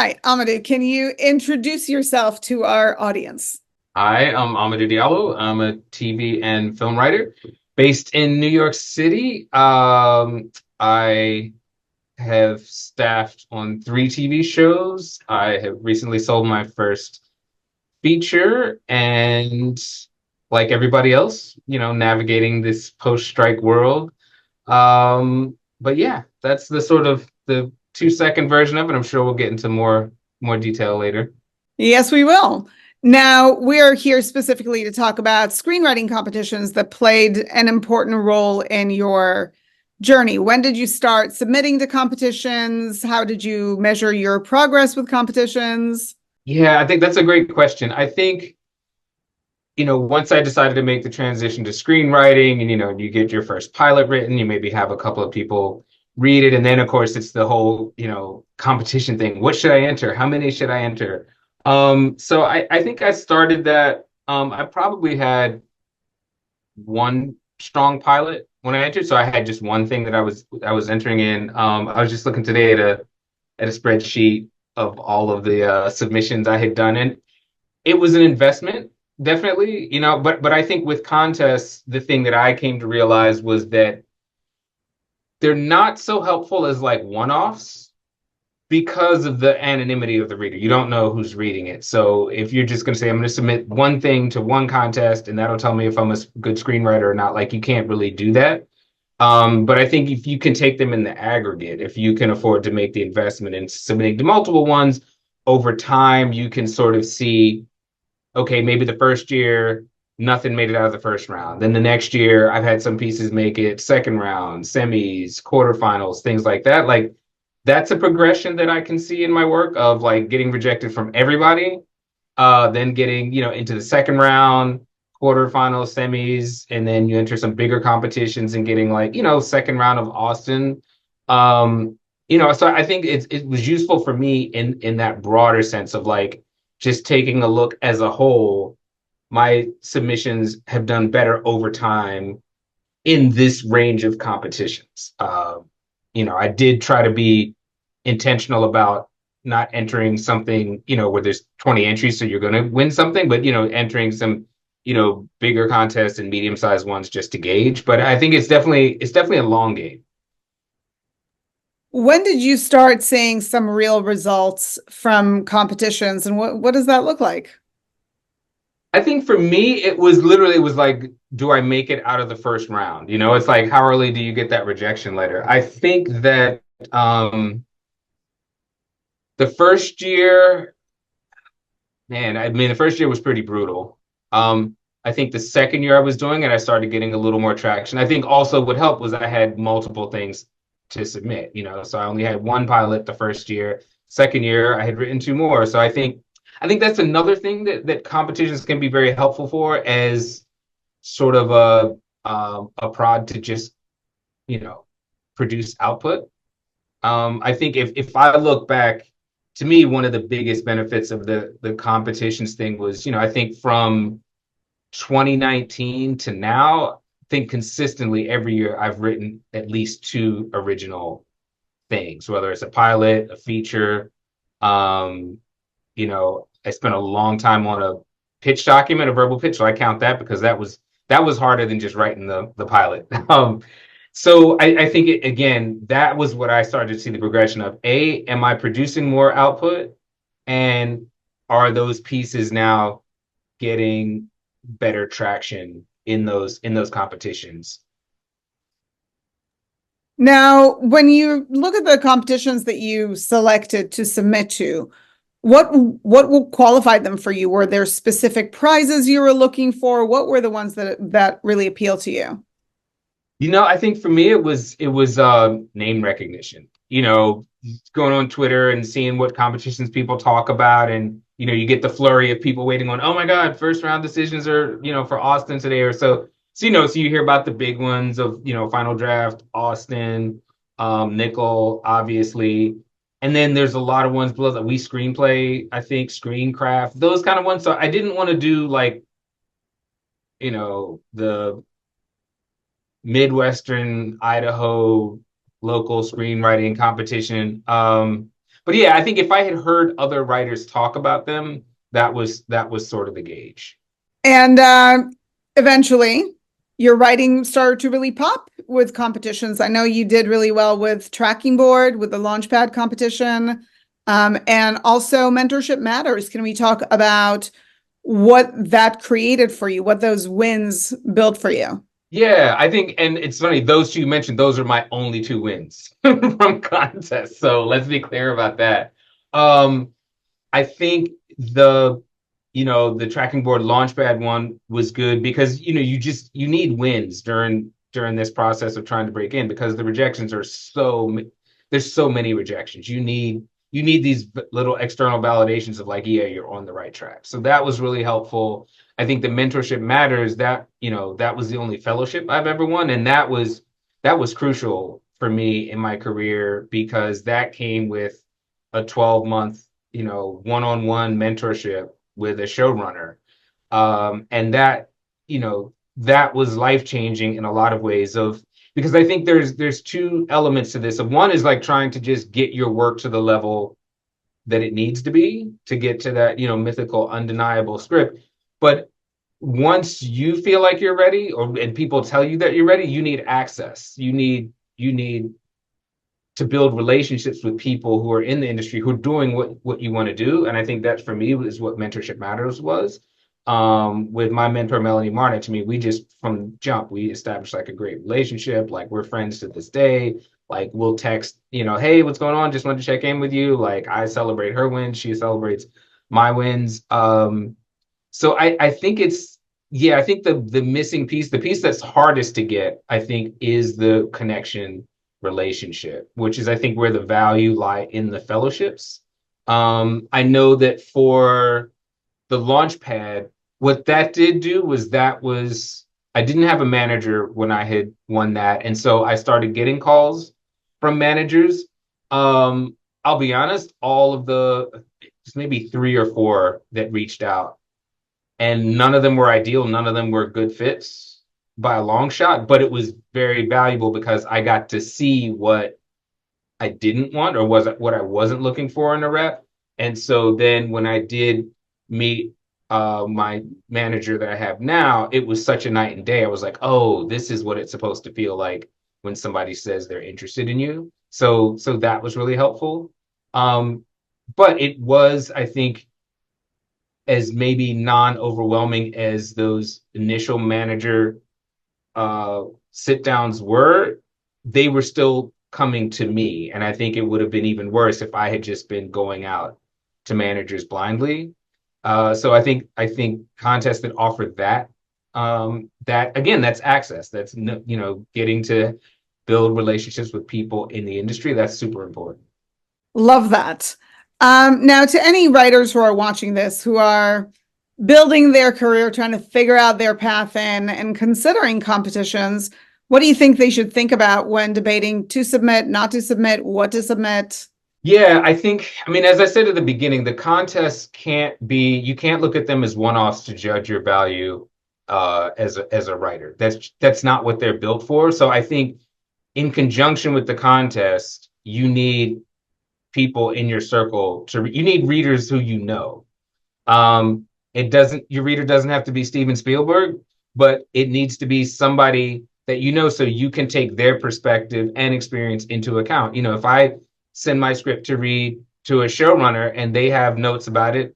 right, Amadou, can you introduce yourself to our audience? I am Amadou Diallo. I'm a TV and film writer based in New York City. I have staffed on 3 TV shows. I have recently sold my first feature, and like everybody else, navigating this post-strike world. But yeah, that's the sort of the 2 second version of it. I'm sure we'll get into more detail later. Yes, we will. Now, we're here specifically to talk about screenwriting competitions that played an important role in your journey. When did you start submitting to competitions? How did you measure your progress with competitions? Yeah, I think that's a great question. I think, once I decided to make the transition to screenwriting and, you get your first pilot written, you maybe have a couple of people read it. And then, of course, it's the whole, competition thing. What should I enter? How many should I enter? So I think I started that. I probably had one strong pilot when I entered. So I had just one thing that I was entering in. I was just looking today at a spreadsheet of all of the submissions I had done. And it was an investment, definitely, but I think with contests, the thing that I came to realize was that they're not so helpful as like one-offs because of the anonymity of the reader. You don't know who's reading it. So if you're just going to say, I'm going to submit one thing to one contest and that'll tell me if I'm a good screenwriter or not, like you can't really do that. But I think if you can take them in the aggregate, if you can afford to make the investment in submitting to multiple ones over time, you can sort of see, okay, maybe the first year, nothing made it out of the first round. Then the next year, I've had some pieces make it second round, semis, quarterfinals, things like that. Like that's a progression that I can see in my work of like getting rejected from everybody, then getting, into the second round, quarterfinals, semis, and then you enter some bigger competitions and getting like, second round of Austin. So I think it was useful for me in that broader sense of like just taking a look as a whole. My submissions have done better over time in this range of competitions. I did try to be intentional about not entering something, where there's 20 entries, so you're going to win something, but, entering some, bigger contests and medium-sized ones just to gauge. But I think it's definitely a long game. When did you start seeing some real results from competitions, and what does that look like? I think for me, it was like, do I make it out of the first round? It's like, how early do you get that rejection letter? I think that the first year, man, I mean, the first year was pretty brutal. I think the second year I was doing it, I started getting a little more traction. I think also what helped was I had multiple things to submit, so I only had one pilot the first year. Second year, I had written two more. So I think that's another thing that competitions can be very helpful for as sort of a prod to just, you know, produce output. I think if I look back, to me, one of the biggest benefits of the competitions thing was, I think from 2019 to now, I think consistently every year I've written at least two original things, whether it's a pilot, a feature. Um, I spent a long time on a pitch document, a verbal pitch, so I count that because that was harder than just writing the pilot. So I think again, that was what I started to see the progression of. Am I producing more output? And are those pieces now getting better traction in those competitions? Now, when you look at the competitions that you selected to submit to, what will qualify them for you? Were there specific prizes you were looking for? What were the ones that really appeal to you? I think for me it was name recognition. Going on Twitter and seeing what competitions people talk about, and you get the flurry of people waiting on, oh my God, first round decisions are, for Austin today or so. So you hear about the big ones of, Final Draft, Austin, Nickel, obviously. And then there's a lot of ones below that we screenplay, I think, Screencraft, those kind of ones. So I didn't want to do like, the Midwestern Idaho local screenwriting competition. But yeah, I think if I had heard other writers talk about them, that was sort of the gauge. And eventually, your writing started to really pop with competitions. I know you did really well with Tracking Board, with the Launchpad competition, and also Mentorship Matters. Can we talk about what that created for you, what those wins built for you? Yeah, I think, and it's funny, those two you mentioned, those are my only two wins from contests. So let's be clear about that. Um, I think the Tracking Board Launchpad one was good because, you need wins during this process of trying to break in because the rejections are there's so many rejections. You need these little external validations of like, yeah, you're on the right track. So that was really helpful. I think the Mentorship Matters, that was the only fellowship I've ever won. And that was crucial for me in my career because that came with a 12-month, one-on-one mentorship with a showrunner. And that was life-changing in a lot of ways because I think there's two elements to this. Of one is like trying to just get your work to the level that it needs to be to get to that, mythical, undeniable script. But once you feel like you're ready, and people tell you that you're ready, you need access. You need to build relationships with people who are in the industry who are doing what you want to do. And I think that for me is what Mentorship Matters was. With my mentor, Melanie Martin, to me, we just from jump, we established like a great relationship. Like we're friends to this day. Like we'll text, hey, what's going on? Just wanted to check in with you. Like I celebrate her wins. She celebrates my wins. So I think I think the missing piece, the piece that's hardest to get, I think is the connection relationship, which is I think where the value lie in the fellowships. I know that for the Launchpad, what that did do was I didn't have a manager when I had won that, and so I started getting calls from managers. I'll be honest, all of just maybe three or four that reached out, and none of them were ideal, none of them were good fits by a long shot, but it was very valuable because I got to see what I didn't want or what I wasn't looking for in a rep. And so then when I did meet my manager that I have now, it was such a night and day. I was like, oh, this is what it's supposed to feel like when somebody says they're interested in you. So that was really helpful. But it was, I think, as maybe non-overwhelming as those initial manager sit downs were, they were still coming to me. And I think it would have been even worse if I had just been going out to managers blindly. So I think contests that offer that again, that's access. That's getting to build relationships with people in the industry. That's super important. Love that. Now, to any writers who are watching this, who are building their career, trying to figure out their path in, and considering competitions, what do you think they should think about when debating to submit, not to submit, what to submit? Yeah, I mean, as I said at the beginning, the contests you can't look at them as one-offs to judge your value as a writer. That's not what they're built for. So I think in conjunction with the contest, you need people in your circle you need readers who you know. Your reader doesn't have to be Steven Spielberg, but it needs to be somebody that you know so you can take their perspective and experience into account. If I send my script to read to a showrunner and they have notes about it,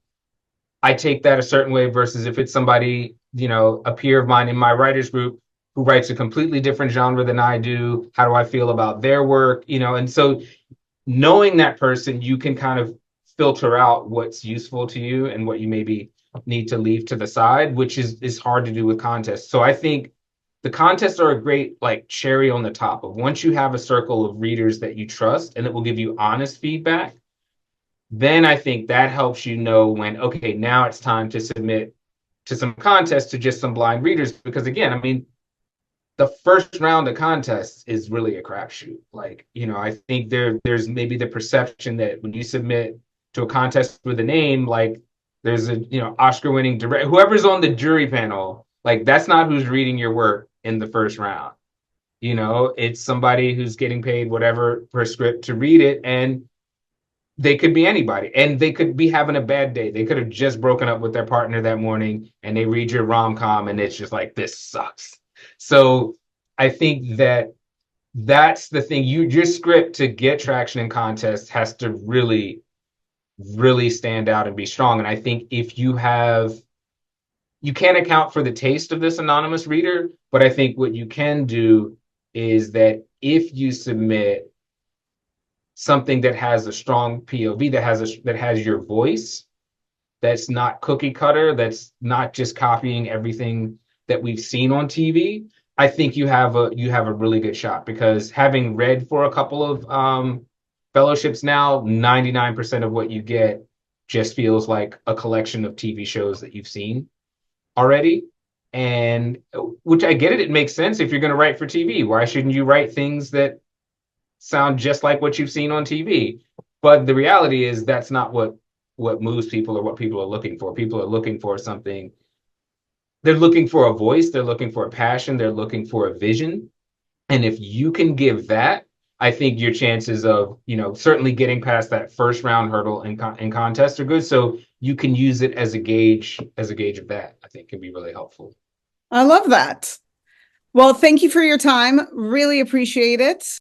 I take that a certain way versus if it's somebody, a peer of mine in my writers group who writes a completely different genre than I do. How do I feel about their work? And so knowing that person, you can kind of filter out what's useful to you and what you maybe need to leave to the side, which is hard to do with contests. So I think the contests are a great like cherry on the top of once you have a circle of readers that you trust and that will give you honest feedback, then I think that helps you know when, okay, now it's time to submit to some contests to just some blind readers. Because again, I mean, the first round of contests is really a crapshoot. Like, I think there's maybe the perception that when you submit to a contest with a name, like there's a, Oscar-winning director, whoever's on the jury panel, like that's not who's reading your work in the first round. It's somebody who's getting paid whatever per script to read it. And they could be anybody, and they could be having a bad day. They could have just broken up with their partner that morning, and they read your rom-com, and it's just like, this sucks. So I think that that's the thing. Your script to get traction in contests has to really, really stand out and be strong. And I think if you can't account for the taste of this anonymous reader, but I think what you can do is that if you submit something that has a strong POV, that has your voice, that's not cookie cutter, that's not just copying everything that we've seen on TV, I think you have a really good shot. Because having read for a couple of fellowships now, 99% of what you get just feels like a collection of TV shows that you've seen already. And which I get it, it makes sense. If you're going to write for TV, why shouldn't you write things that sound just like what you've seen on TV? But the reality is that's not what moves people or what people are looking for. People are looking for something. They're looking for a voice, they're looking for a passion, they're looking for a vision. And if you can give that, I think your chances of, certainly getting past that first round hurdle in contest are good. So you can use it as a gauge of that. I think can be really helpful. I love that. Well, thank you for your time. Really appreciate it.